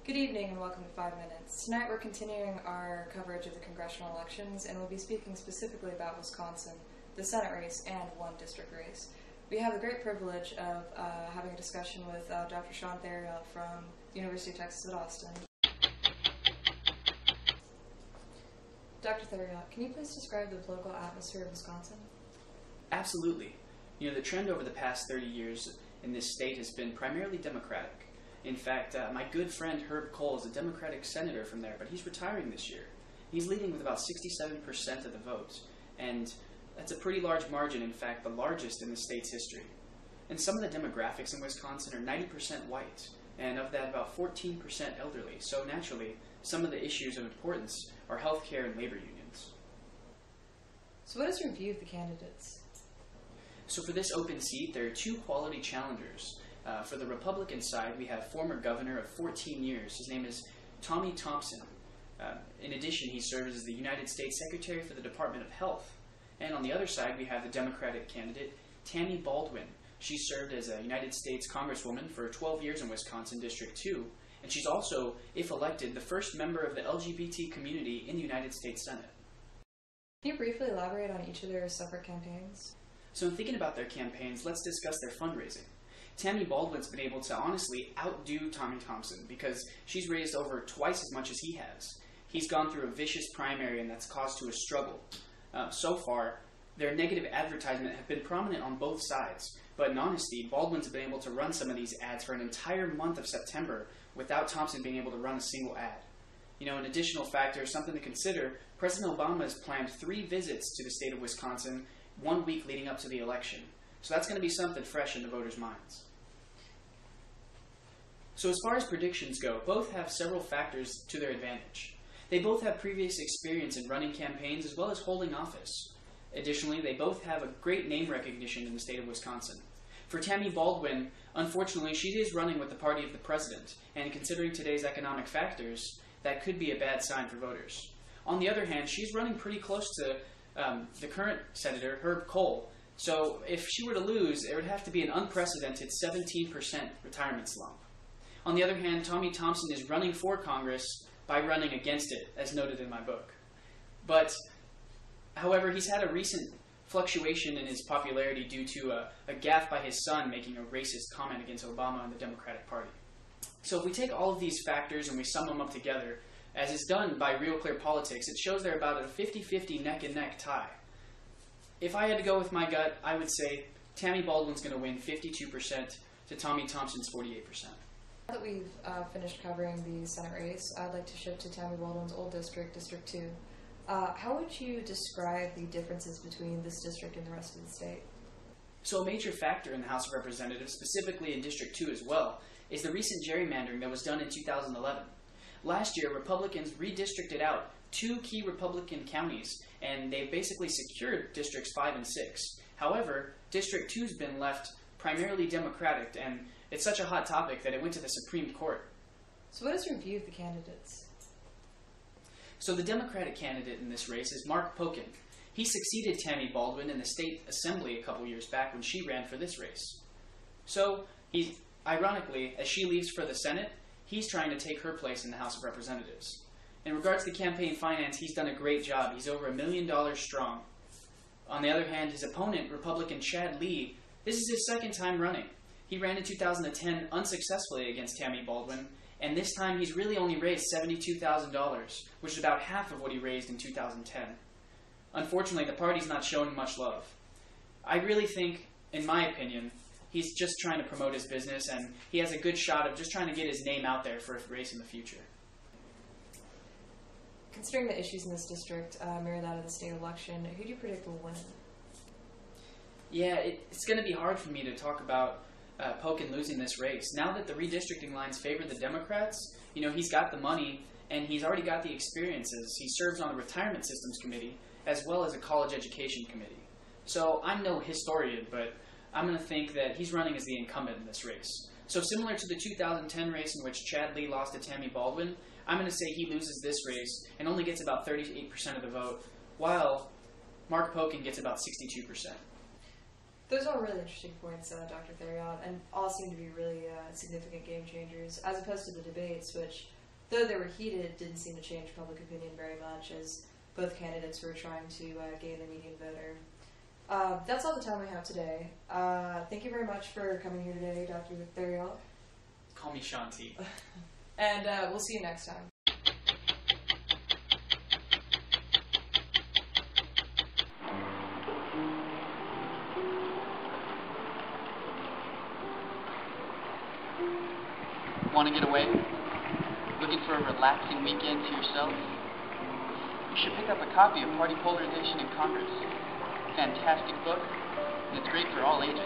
Good evening and welcome to 5 Minutes. Tonight we're continuing our coverage of the congressional elections and we'll be speaking specifically about Wisconsin, the Senate race, and one district race. We have the great privilege of having a discussion with Dr. Sean Theriault from the University of Texas at Austin. Dr. Theriault, can you please describe the political atmosphere of Wisconsin? Absolutely. The trend over the past 30 years in this state has been primarily Democratic. In fact, my good friend Herb Kohl is a Democratic senator from there, but he's retiring this year. He's leading with about 67% of the vote, and that's a pretty large margin, in fact, the largest in the state's history. And some of the demographics in Wisconsin are 90% white, and of that, about 14% elderly. So naturally, some of the issues of importance are healthcare and labor unions. So what is your view of the candidates? So for this open seat, there are two quality challengers. For the Republican side, we have former governor of 14 years. His name is Tommy Thompson. In addition, he serves as the United States Secretary for the Department of Health. And on the other side, we have the Democratic candidate, Tammy Baldwin. She served as a United States Congresswoman for 12 years in Wisconsin District 2. And she's also, if elected, the first member of the LGBT community in the United States Senate. Can you briefly elaborate on each of their separate campaigns? So in thinking about their campaigns, let's discuss their fundraising. Tammy Baldwin's been able to honestly outdo Tommy Thompson because she's raised over twice as much as he has. He's gone through a vicious primary and that's caused to a struggle. So far, their negative advertisement have been prominent on both sides, but in honesty, Baldwin's been able to run some of these ads for an entire month of September without Thompson being able to run a single ad. An additional factor, something to consider, President Obama has planned 3 visits to the state of Wisconsin 1 week leading up to the election. So that's going to be something fresh in the voters' minds. So as far as predictions go, both have several factors to their advantage. They both have previous experience in running campaigns as well as holding office. Additionally, they both have a great name recognition in the state of Wisconsin. For Tammy Baldwin, unfortunately, she is running with the party of the president, and considering today's economic factors, that could be a bad sign for voters. On the other hand, she's running pretty close to the current senator, Herb Kohl. So if she were to lose, it would have to be an unprecedented 17% retirement slump. On the other hand, Tommy Thompson is running for Congress by running against it, as noted in my book. But, however, he's had a recent fluctuation in his popularity due to a gaffe by his son making a racist comment against Obama and the Democratic Party. So if we take all of these factors and we sum them up together, as is done by Real Clear Politics, it shows they're about a 50-50 neck-and-neck tie. If I had to go with my gut, I would say Tammy Baldwin's going to win 52% to Tommy Thompson's 48%. Now that we've finished covering the Senate race, I'd like to shift to Tammy Baldwin's old district, District 2. How would you describe the differences between this district and the rest of the state? So a major factor in the House of Representatives, specifically in District 2 as well, is the recent gerrymandering that was done in 2011. Last year, Republicans redistricted out 2 key Republican counties, and they've basically secured Districts 5 and 6. However, District 2's been left primarily Democratic, and it's such a hot topic that it went to the Supreme Court. So what is your view of the candidates? So the Democratic candidate in this race is Mark Pocan. He succeeded Tammy Baldwin in the state assembly a couple years back when she ran for this race. So, ironically, as she leaves for the Senate, he's trying to take her place in the House of Representatives. In regards to campaign finance, he's done a great job. He's over $1 million strong. On the other hand, his opponent, Republican Chad Lee, this is his second time running. He ran in 2010 unsuccessfully against Tammy Baldwin, and this time he's really only raised $72,000, which is about half of what he raised in 2010. Unfortunately, the party's not showing much love. I really think, in my opinion, he's just trying to promote his business, and he has a good shot of just trying to get his name out there for a race in the future. Considering the issues in this district mirror that of the state election, who do you predict will win? Yeah, it's going to be hard for me to talk about Pocan losing this race. Now that the redistricting lines favor the Democrats, he's got the money and he's already got the experiences. He serves on the Retirement Systems Committee as well as a College Education Committee. So I'm no historian, but I'm going to think that he's running as the incumbent in this race. So similar to the 2010 race in which Chad Lee lost to Tammy Baldwin, I'm going to say he loses this race and only gets about 38% of the vote, while Mark Pocan gets about 62%. Those are really interesting points, Dr. Theriault, and all seem to be really significant game changers, as opposed to the debates, which though they were heated, didn't seem to change public opinion very much, as both candidates were trying to gain the median voter. That's all the time we have today. Thank you very much for coming here today, Dr. Theriault. Call me Shanti. And we'll see you next time. Want to get away? Looking for a relaxing weekend to yourself? You should pick up a copy of Party Polarization in Congress. Fantastic book, and it's great for all ages.